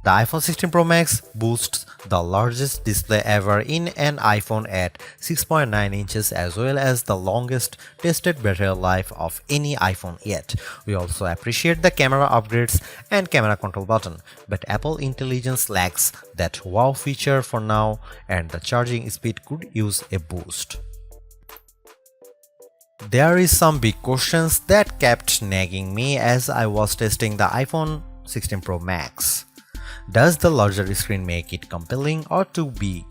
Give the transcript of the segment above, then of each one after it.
The iPhone 16 Pro Max boasts the largest display ever in an iPhone at 6.9 inches as well as the longest tested battery life of any iPhone yet. We also appreciate the camera upgrades and camera control button, but Apple Intelligence lacks that wow feature for now and the charging speed could use a boost. There is some big questions that kept nagging me as I was testing the iPhone 16 Pro Max. Does the larger screen make it compelling or too big?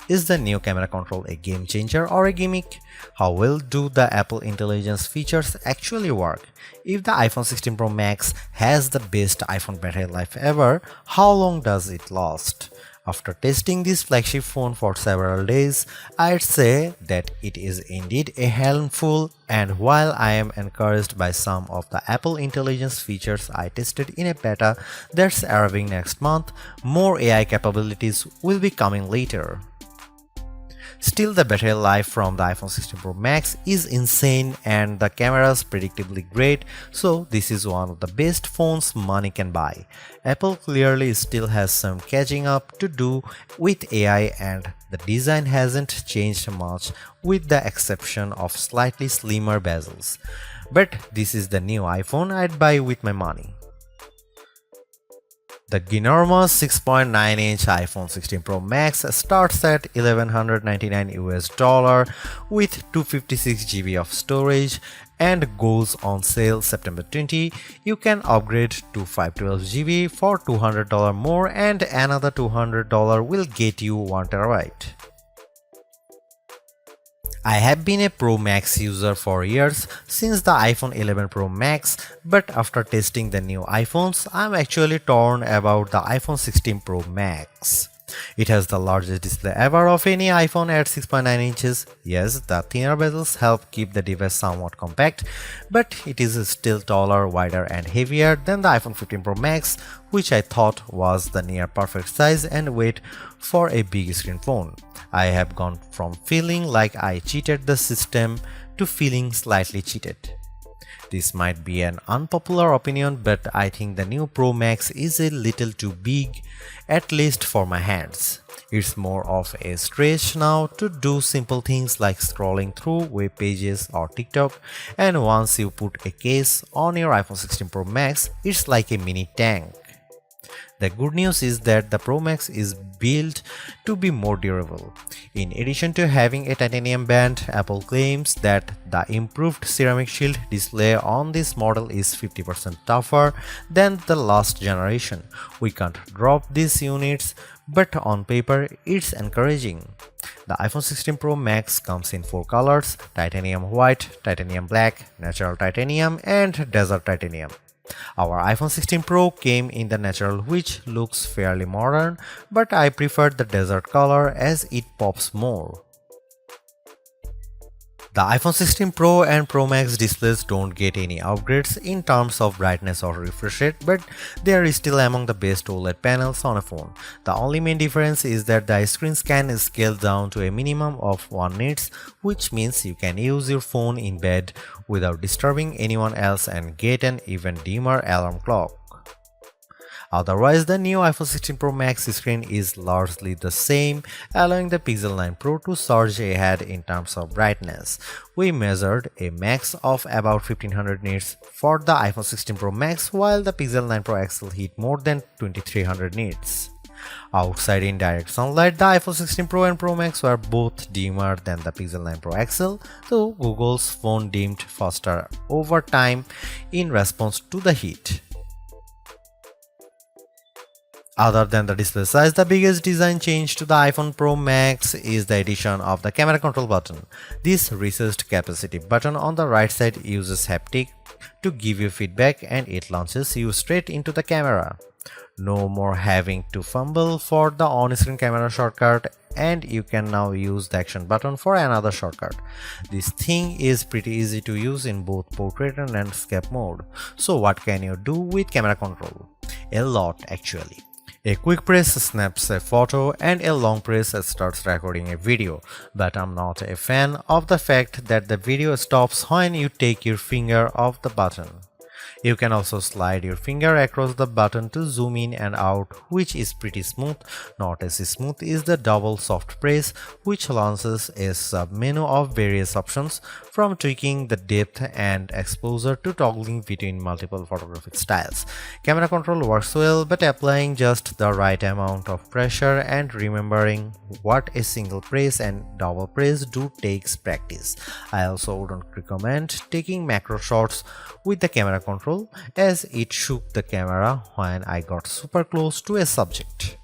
Is the new camera control a game changer or a gimmick? How well do the Apple Intelligence features actually work? If the iPhone 16 Pro Max has the best iPhone battery life ever, how long does it last? After testing this flagship phone for several days, I'd say that it is indeed a handful, and while I am encouraged by some of the Apple Intelligence features I tested in a beta that's arriving next month, more AI capabilities will be coming later. Still, the battery life from the iPhone 16 Pro Max is insane and the camera's predictably great, so this is one of the best phones money can buy. Apple clearly still has some catching up to do with AI and the design hasn't changed much with the exception of slightly slimmer bezels. But this is the new iPhone I'd buy with my money. The ginormous 6.9-inch iPhone 16 Pro Max starts at $1,199 with 256 GB of storage and goes on sale September 20. You can upgrade to 512 GB for $200 more and another $200 will get you 1 TB. I have been a Pro Max user for years since the iPhone 11 Pro Max, but after testing the new iPhones, I'm actually torn about the iPhone 16 Pro Max. It has the largest display ever of any iPhone at 6.9 inches. Yes, the thinner bezels help keep the device somewhat compact, but it is still taller, wider and heavier than the iPhone 15 Pro Max, which I thought was the near perfect size and weight for a big screen phone. I have gone from feeling like I cheated the system to feeling slightly cheated. This might be an unpopular opinion, but I think the new Pro Max is a little too big, at least for my hands. It's more of a stretch now to do simple things like scrolling through web pages or TikTok, and once you put a case on your iPhone 16 Pro Max, it's like a mini tank. The good news is that the Pro Max is built to be more durable. In addition to having a titanium band, Apple claims that the improved ceramic shield display on this model is 50% tougher than the last generation. We can't drop these units, but on paper it's encouraging. The iPhone 16 Pro Max comes in 4 colors: titanium white, titanium black, natural titanium and desert titanium. Our iPhone 16 Pro came in the natural, which looks fairly modern, but I prefer the desert color as it pops more. The iPhone 16 Pro and Pro Max displays don't get any upgrades in terms of brightness or refresh rate, but they are still among the best OLED panels on a phone. The only main difference is that the screens can scale down to a minimum of 1 nits, which means you can use your phone in bed without disturbing anyone else and get an even dimmer alarm clock. Otherwise, the new iPhone 16 Pro Max screen is largely the same, allowing the Pixel 9 Pro to surge ahead in terms of brightness. We measured a max of about 1500 nits for the iPhone 16 Pro Max, while the Pixel 9 Pro XL hit more than 2300 nits. Outside in direct sunlight, the iPhone 16 Pro and Pro Max were both dimmer than the Pixel 9 Pro XL, though Google's phone dimmed faster over time in response to the heat. Other than the display size, the biggest design change to the iPhone Pro Max is the addition of the camera control button. This recessed capacitive button on the right side uses haptic to give you feedback and it launches you straight into the camera. No more having to fumble for the on-screen camera shortcut, and you can now use the action button for another shortcut. This thing is pretty easy to use in both portrait and landscape mode. So what can you do with camera control? A lot actually. A quick press snaps a photo and a long press starts recording a video, but I'm not a fan of the fact that the video stops when you take your finger off the button. You can also slide your finger across the button to zoom in and out, which is pretty smooth. Not as smooth is the double soft press, which launches a sub-menu of various options, from tweaking the depth and exposure to toggling between multiple photographic styles. Camera control works well, but applying just the right amount of pressure and remembering what a single press and double press do takes practice. I also wouldn't recommend taking macro shots with the camera control, as it shook the camera when I got super close to a subject.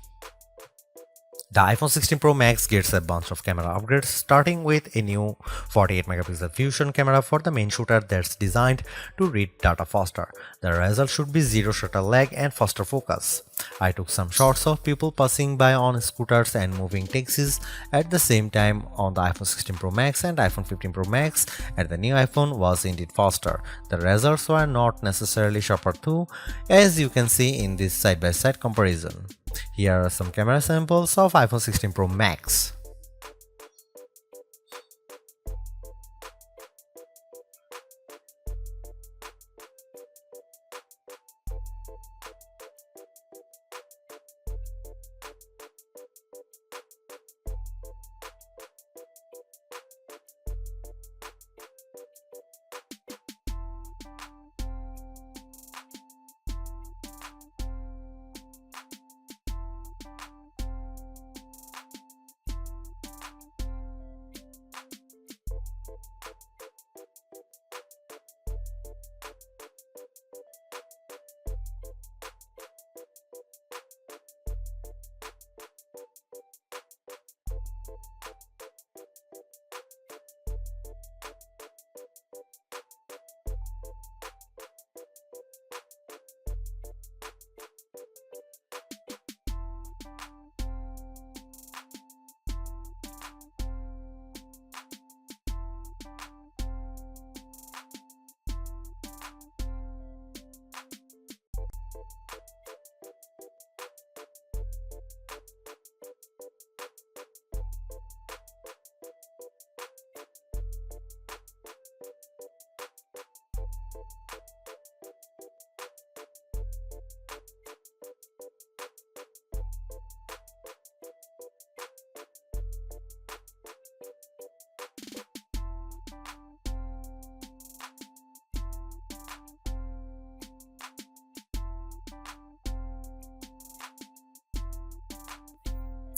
The iPhone 16 Pro Max gets a bunch of camera upgrades, starting with a new 48 megapixel fusion camera for the main shooter that's designed to read data faster. The result should be zero shutter lag and faster focus. I took some shots of people passing by on scooters and moving taxis at the same time on the iPhone 16 Pro Max, and iPhone 15 Pro Max and the new iPhone was indeed faster. The results were not necessarily sharper too, as you can see in this side-by-side comparison. Here are some camera samples of iPhone 16 Pro Max.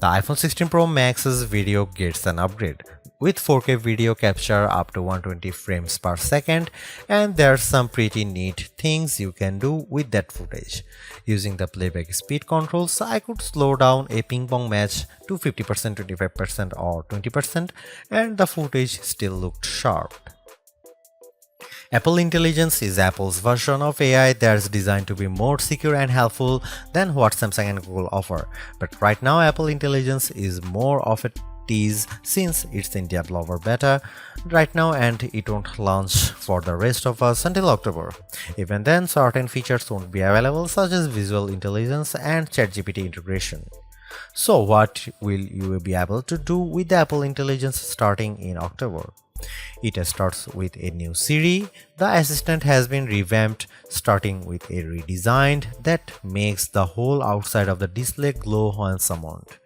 The iPhone 16 Pro Max's video gets an upgrade with 4K video capture up to 120 frames per second, and there's some pretty neat things you can do with that footage. Using the playback speed controls, I could slow down a ping pong match to 50%, 25% or 20%, and the footage still looked sharp. Apple Intelligence is Apple's version of AI that's designed to be more secure and helpful than what Samsung and Google offer. But right now, Apple Intelligence is more of a tease since it's in developer beta right now and it won't launch for the rest of us until October. Even then, certain features won't be available, such as visual intelligence and ChatGPT integration. So what will you be able to do with the Apple Intelligence starting in October? It starts with a new Siri. The assistant has been revamped, starting with a redesigned that makes the whole outside of the display glow when summoned.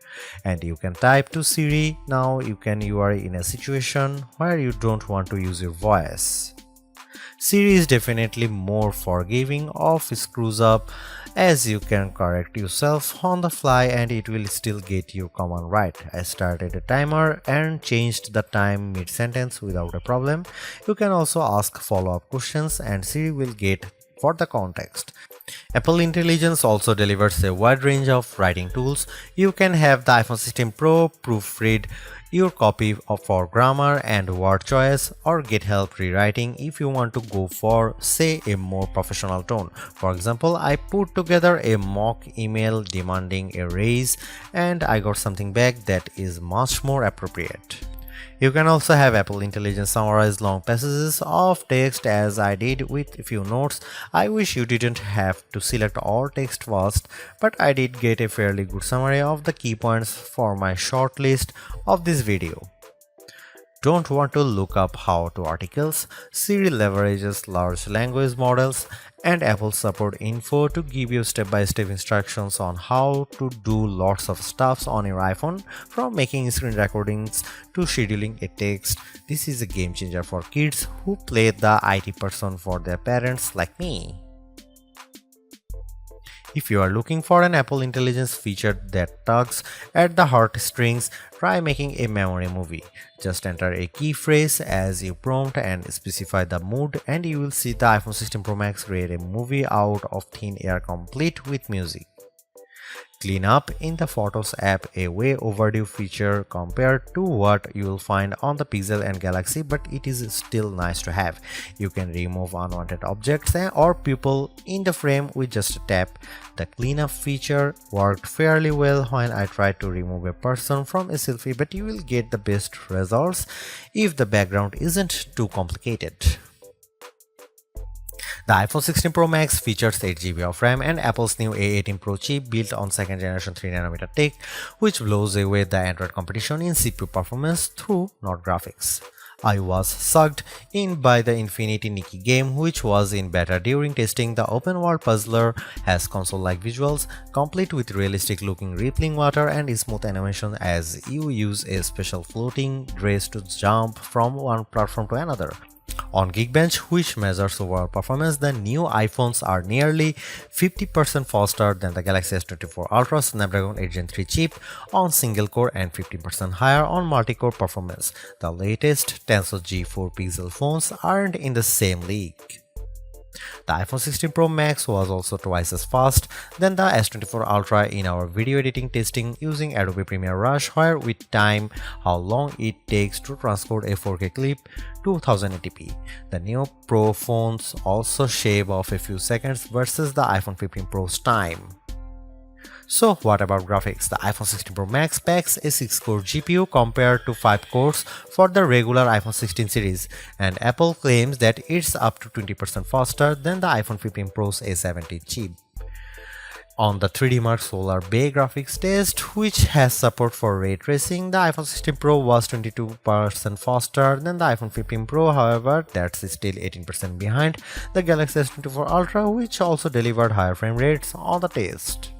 And you can type to Siri. Now you are in a situation where you don't want to use your voice. Siri is definitely more forgiving of screws up, as you can correct yourself on the fly and it will still get your command right. I started a timer and changed the time mid-sentence without a problem. You can also ask follow-up questions and Siri will get for the context. Apple Intelligence also delivers a wide range of writing tools. You can have the iPhone 16 Pro proofread your copy for grammar and word choice, or get help rewriting if you want to go for, say, a more professional tone. For example, I put together a mock email demanding a raise and I got something back that is much more appropriate. You can also have Apple Intelligence summarize long passages of text, as I did with a few notes. I wish you didn't have to select all text first, but I did get a fairly good summary of the key points for my short list of this video. Don't want to look up how-to articles? Siri leverages large language models and Apple support info to give you step-by-step instructions on how to do lots of stuffs on your iPhone, from making screen recordings to scheduling a text. This is a game changer for kids who play the IT person for their parents like me. If you are looking for an Apple Intelligence feature that tugs at the heartstrings, try making a memory movie. Just enter a key phrase as you prompt and specify the mood, and you will see the iPhone 16 Pro Max create a movie out of thin air complete with music. Clean up in the Photos app, a way overdue feature compared to what you will find on the Pixel and Galaxy, but it is still nice to have. You can remove unwanted objects or people in the frame with just a tap. The cleanup feature worked fairly well when I tried to remove a person from a selfie, but you will get the best results if the background isn't too complicated. The iPhone 16 Pro Max features 8GB of RAM and Apple's new A18 Pro chip built on 2nd generation 3nm tech, which blows away the Android competition in CPU performance through not graphics. I was sucked in by the Infinity Nikki game, which was in beta during testing. The open world puzzler has console-like visuals, complete with realistic looking rippling water and smooth animation as you use a special floating dress to jump from one platform to another. On Geekbench, which measures overall performance, the new iPhones are nearly 50% faster than the Galaxy S24 Ultra Snapdragon 8 Gen 3 chip on single core and 15% higher on multi-core performance. The latest Tensor G4 Pixel phones aren't in the same league. The iPhone 16 Pro Max was also twice as fast than the S24 Ultra in our video editing testing using Adobe Premiere Rush, where we time how long it takes to transport a 4K clip to 1080p. The new Pro phones also shave off a few seconds versus the iPhone 15 Pro's time. So what about graphics? The iPhone 16 Pro Max packs a 6-core GPU compared to 5 cores for the regular iPhone 16 series, and Apple claims that it's up to 20% faster than the iPhone 15 Pro's A70 chip. On the 3D Mark Solar Bay graphics test, which has support for ray tracing, the iPhone 16 Pro was 22% faster than the iPhone 15 Pro. However, that's still 18% behind the Galaxy S24 Ultra, which also delivered higher frame rates on the test.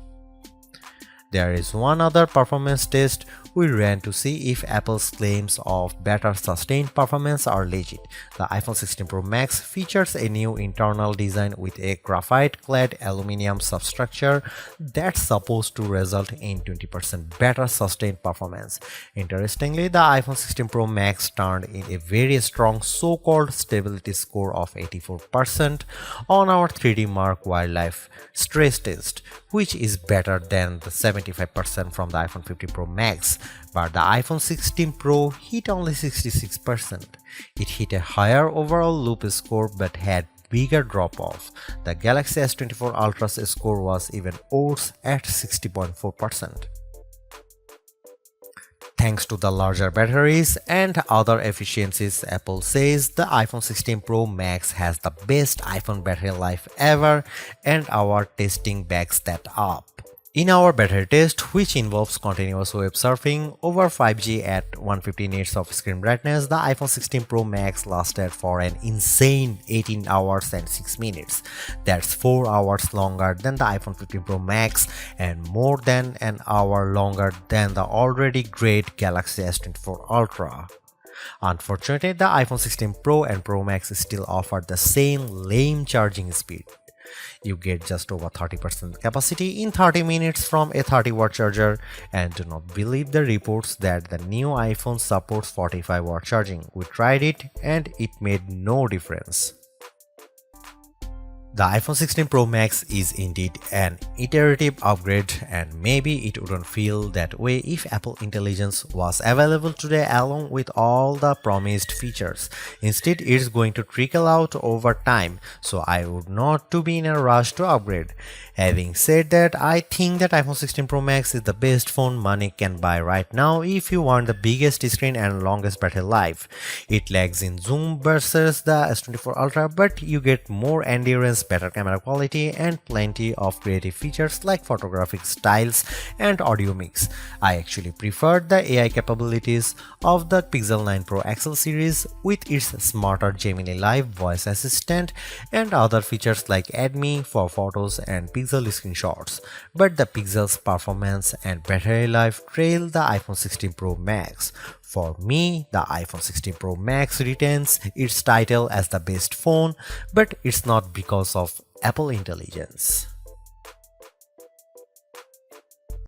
There is one other performance test we ran to see if Apple's claims of better sustained performance are legit. The iPhone 16 Pro Max features a new internal design with a graphite-clad aluminum substructure that's supposed to result in 20% better sustained performance. Interestingly, the iPhone 16 Pro Max turned in a very strong so-called stability score of 84% on our 3D Mark Wildlife stress test, which is better than the 75% from the iPhone 15 Pro Max. But the iPhone 16 Pro hit only 66%. It hit a higher overall loop score but had bigger drop-off. The Galaxy S24 Ultra's score was even worse at 60.4%. Thanks to the larger batteries and other efficiencies, Apple says the iPhone 16 Pro Max has the best iPhone battery life ever, and our testing backs that up. In our battery test, which involves continuous web surfing over 5G at 150 nits of screen brightness, the iPhone 16 Pro Max lasted for an insane 18 hours and 6 minutes. That's 4 hours longer than the iPhone 15 Pro Max and more than an hour longer than the already great Galaxy S24 Ultra. Unfortunately, the iPhone 16 Pro and Pro Max still offer the same lame charging speed. You get just over 30% capacity in 30 minutes from a 30-watt charger, and do not believe the reports that the new iPhone supports 45-watt charging. We tried it and it made no difference. The iPhone 16 Pro Max is indeed an iterative upgrade, and maybe it wouldn't feel that way if Apple Intelligence was available today along with all the promised features. Instead, it's going to trickle out over time, so I would not to be in a rush to upgrade. Having said that, I think that iPhone 16 Pro Max is the best phone money can buy right now if you want the biggest screen and longest battery life. It lags in zoom versus the S24 Ultra, but you get more endurance has better camera quality and plenty of creative features like photographic styles and audio mix. I actually preferred the AI capabilities of the Pixel 9 Pro XL series with its smarter Gemini Live voice assistant and other features like Add Me for photos and Pixel screenshots. But the Pixel's performance and battery life trail the iPhone 16 Pro Max. For me, the iPhone 16 Pro Max retains its title as the best phone, but it's not because of Apple intelligence.